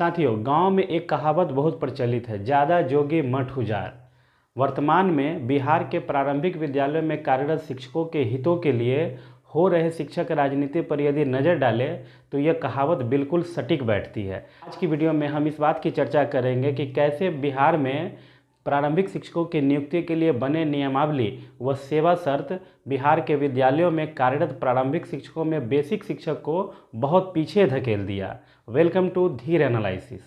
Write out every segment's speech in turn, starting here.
साथियों, गांव में एक कहावत बहुत प्रचलित है, ज़्यादा जोगी मठ उजाड़। वर्तमान में बिहार के प्रारंभिक विद्यालयों में कार्यरत शिक्षकों के हितों के लिए हो रहे शिक्षक राजनीति पर यदि नज़र डालें तो यह कहावत बिल्कुल सटीक बैठती है। आज की वीडियो में हम इस बात की चर्चा करेंगे कि कैसे बिहार में प्रारंभिक शिक्षकों की नियुक्ति के लिए बने नियमावली व सेवा शर्त बिहार के विद्यालयों में कार्यरत प्रारंभिक शिक्षकों में बेसिक शिक्षक को बहुत पीछे धकेल दिया। वेलकम टू धीर एनालिसिस।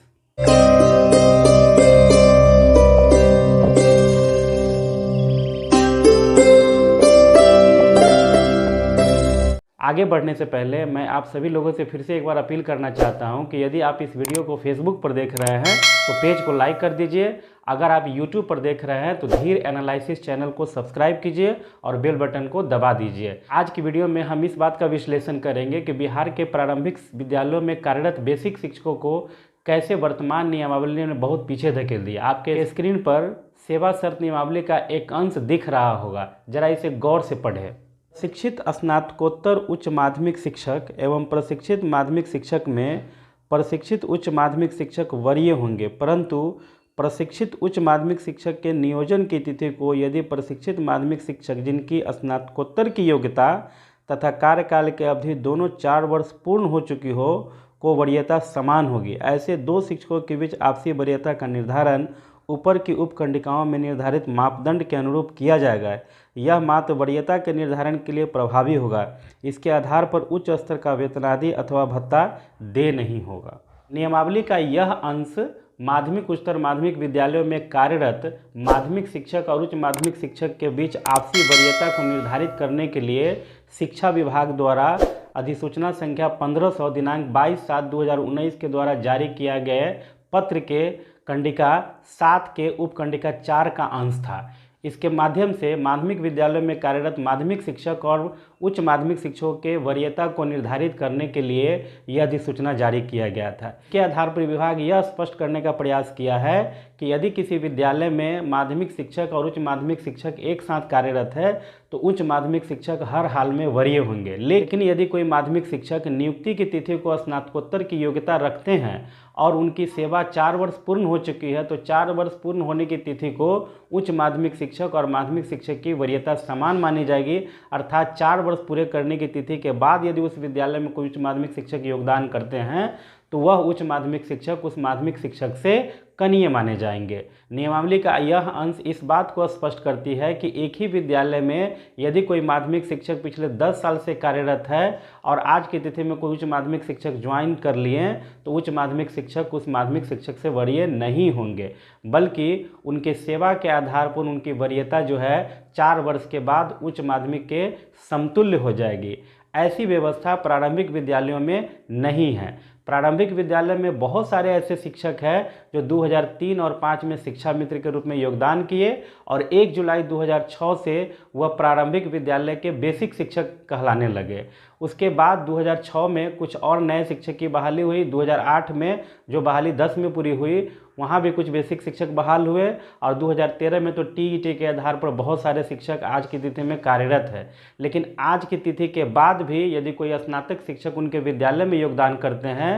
आगे बढ़ने से पहले मैं आप सभी लोगों से फिर से एक बार अपील करना चाहता हूं कि यदि आप इस वीडियो को फेसबुक पर देख रहे हैं तो पेज को लाइक कर दीजिए। अगर आप यूट्यूब पर देख रहे हैं तो धीर एनालिसिस चैनल को सब्सक्राइब कीजिए और बेल बटन को दबा दीजिए। आज की वीडियो में हम इस बात का विश्लेषण करेंगे कि बिहार के प्रारंभिक विद्यालयों में कार्यरत बेसिक शिक्षकों को कैसे वर्तमान नियमावली ने बहुत पीछे धकेल दिया। आपके स्क्रीन पर सेवा शर्त नियमावली का एक अंश दिख रहा होगा, जरा इसे गौर से पढ़ें। शिक्षित स्नातकोत्तर उच्च माध्यमिक शिक्षक एवं प्रशिक्षित माध्यमिक शिक्षक में प्रशिक्षित उच्च माध्यमिक शिक्षक वरीय होंगे, परंतु प्रशिक्षित उच्च माध्यमिक शिक्षक के नियोजन की तिथि को यदि प्रशिक्षित माध्यमिक शिक्षक जिनकी स्नातकोत्तर की योग्यता तथा कार्यकाल की अवधि दोनों 4 वर्ष पूर्ण हो चुकी हो को वरीयता समान होगी। ऐसे दो शिक्षकों के बीच आपसी वरीयता का निर्धारण ऊपर की उपखंडिकाओं में निर्धारित मापदंड के अनुरूप किया जाएगा। यह मात्र वरीयता के निर्धारण के लिए प्रभावी होगा। इसके आधार पर उच्च स्तर का वेतनादि अथवा भत्ता दे नहीं होगा। नियमावली का यह अंश माध्यमिक उच्चतर माध्यमिक विद्यालयों में कार्यरत माध्यमिक शिक्षक और उच्च माध्यमिक शिक्षक के बीच आपसी वरीयता को निर्धारित करने के लिए शिक्षा विभाग द्वारा अधिसूचना संख्या 1500 दिनांक 22/7/2019 के द्वारा जारी किया गया पत्र के कंडिका 7 के उपकंडिका 4 का अंश था। इसके माध्यम से माध्यमिक विद्यालयों में कार्यरत माध्यमिक शिक्षक और उच्च माध्यमिक शिक्षकों के वरीयता को निर्धारित करने के लिए यह अधिसूचना जारी किया गया था। इसके आधार पर विभाग यह स्पष्ट करने का प्रयास किया है कि यदि किसी विद्यालय में माध्यमिक शिक्षक और उच्च माध्यमिक शिक्षक एक साथ कार्यरत है तो उच्च माध्यमिक शिक्षक हर हाल में वरीय होंगे। लेकिन यदि कोई माध्यमिक शिक्षक नियुक्ति की तिथि को स्नातकोत्तर की योग्यता रखते हैं और उनकी सेवा 4 वर्ष पूर्ण हो चुकी है तो 4 वर्ष पूर्ण होने की तिथि को उच्च माध्यमिक शिक्षक और माध्यमिक शिक्षक की वरीयता समान मानी जाएगी। अर्थात 4 वर्ष पूरे करने की तिथि के बाद यदि उस विद्यालय में कोई उच्च माध्यमिक शिक्षक योगदान करते हैं तो वह उच्च माध्यमिक शिक्षक उस माध्यमिक शिक्षक से कनीय माने जाएंगे। नियमावली का यह अंश इस बात को स्पष्ट करती है कि एक ही विद्यालय में यदि कोई माध्यमिक शिक्षक पिछले 10 साल से कार्यरत है और आज की तिथि में कोई उच्च माध्यमिक शिक्षक ज्वाइन कर लिए तो उच्च माध्यमिक शिक्षक उस माध्यमिक शिक्षक से वरीय नहीं होंगे, बल्कि उनके सेवा के आधार पर उनकी वरीयता जो है 4 वर्ष के बाद उच्च माध्यमिक के समतुल्य हो जाएगी। ऐसी व्यवस्था प्रारंभिक विद्यालयों में नहीं है। प्रारंभिक विद्यालय में बहुत सारे ऐसे शिक्षक हैं जो 2003 और 5 में शिक्षा मित्र के रूप में योगदान किए और 1 जुलाई 2006 से वह प्रारंभिक विद्यालय के बेसिक शिक्षक कहलाने लगे। उसके बाद 2006 में कुछ और नए शिक्षक की बहाली हुई। 2008 में जो बहाली 10 में पूरी हुई वहाँ भी कुछ बेसिक शिक्षक बहाल हुए और 2013 में तो टीईटी के आधार पर बहुत सारे शिक्षक आज की तिथि में कार्यरत है। लेकिन आज की तिथि के बाद भी यदि कोई स्नातक शिक्षक उनके विद्यालय में योगदान करते हैं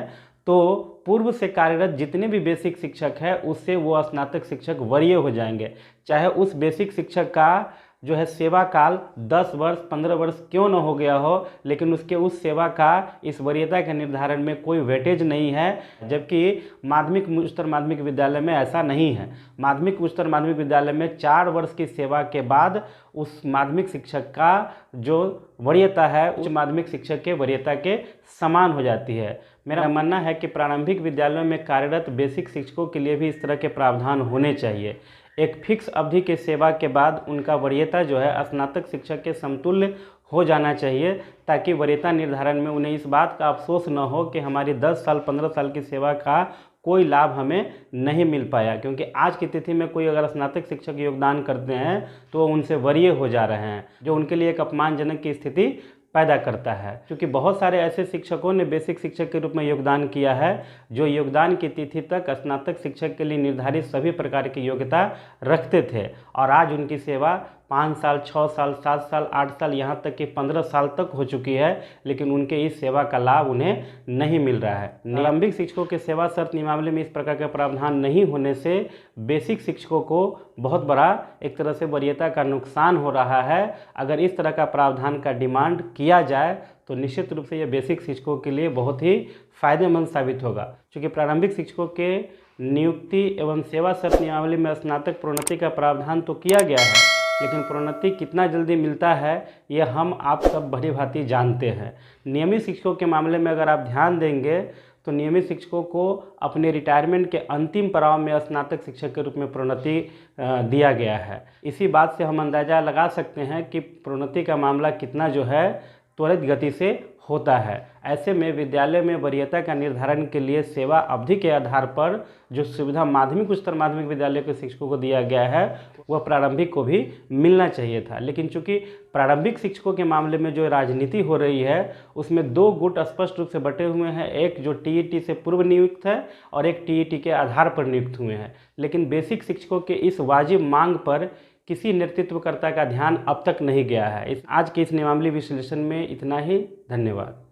तो पूर्व से कार्यरत जितने भी बेसिक शिक्षक हैं उससे वो स्नातक शिक्षक वरीय हो जाएंगे, चाहे उस बेसिक शिक्षक का जो है सेवा काल 10 वर्ष 15 वर्ष क्यों न हो गया हो, लेकिन उसके उस सेवा का इस वरीयता के निर्धारण में कोई वेटेज नहीं है। जबकि माध्यमिक उच्चतर माध्यमिक विद्यालय में ऐसा नहीं है। माध्यमिक उच्चतर माध्यमिक विद्यालय में 4 वर्ष की सेवा के बाद उस माध्यमिक शिक्षक का जो वरीयता है उच्च माध्यमिक शिक्षक के वरीयता के समान हो जाती है। मेरा मानना है कि प्रारंभिक विद्यालयों में कार्यरत बेसिक शिक्षकों के लिए भी इस तरह के प्रावधान होने चाहिए। एक फिक्स अवधि के सेवा के बाद उनका वरीयता जो है स्नातक शिक्षक के समतुल्य हो जाना चाहिए, ताकि वरीयता निर्धारण में उन्हें इस बात का अफसोस न हो कि हमारी 10 साल 15 साल की सेवा का कोई लाभ हमें नहीं मिल पाया। क्योंकि आज की तिथि में कोई अगर स्नातक शिक्षक योगदान करते हैं तो उनसे वरीय हो जा रहे हैं, जो उनके लिए एक अपमानजनक की स्थिति पैदा करता है। क्योंकि बहुत सारे ऐसे शिक्षकों ने बेसिक शिक्षक के रूप में योगदान किया है जो योगदान की तिथि तक स्नातक शिक्षक के लिए निर्धारित सभी प्रकार की योग्यता रखते थे और आज उनकी सेवा 5 साल, 6 साल, 7 साल, 8 साल, यहाँ तक कि 15 साल तक हो चुकी है, लेकिन उनके इस सेवा का लाभ उन्हें नहीं मिल रहा है। प्रारंभिक शिक्षकों के सेवा शर्त नियमावली में इस प्रकार का प्रावधान नहीं होने से बेसिक शिक्षकों को बहुत बड़ा एक तरह से वरीयता का नुकसान हो रहा है। अगर इस तरह का प्रावधान का डिमांड किया जाए तो निश्चित रूप से यह बेसिक शिक्षकों के लिए बहुत ही फायदेमंद साबित होगा, क्योंकि प्रारंभिक शिक्षकों के नियुक्ति एवं सेवा शर्त नियमावली में स्नातक प्रोन्नति का प्रावधान तो किया गया है, लेकिन प्रोन्नति कितना जल्दी मिलता है यह हम आप सब भली भांति जानते हैं। नियमित शिक्षकों के मामले में अगर आप ध्यान देंगे तो नियमित शिक्षकों को अपने रिटायरमेंट के अंतिम पड़ाव में स्नातक शिक्षक के रूप में प्रोन्नति दिया गया है। इसी बात से हम अंदाज़ा लगा सकते हैं कि प्रोन्नति का मामला कितना जो है त्वरित गति से होता है। ऐसे में विद्यालय में वरीयता का निर्धारण के लिए सेवा अवधि के आधार पर जो सुविधा माध्यमिक उच्चतर माध्यमिक विद्यालय के शिक्षकों को दिया गया है वह प्रारंभिक को भी मिलना चाहिए था। लेकिन चूंकि प्रारंभिक शिक्षकों के मामले में जो राजनीति हो रही है उसमें 2 गुट स्पष्ट रूप से बटे हुए हैं, एक जो टीईटी से पूर्व नियुक्त है और एक टीईटी के आधार पर नियुक्त हुए हैं। लेकिन बेसिक शिक्षकों के इस वाजिब मांग पर किसी नेतृत्वकर्ता का ध्यान अब तक नहीं गया है। आज के इस नियमावली विश्लेषण में इतना ही। धन्यवाद।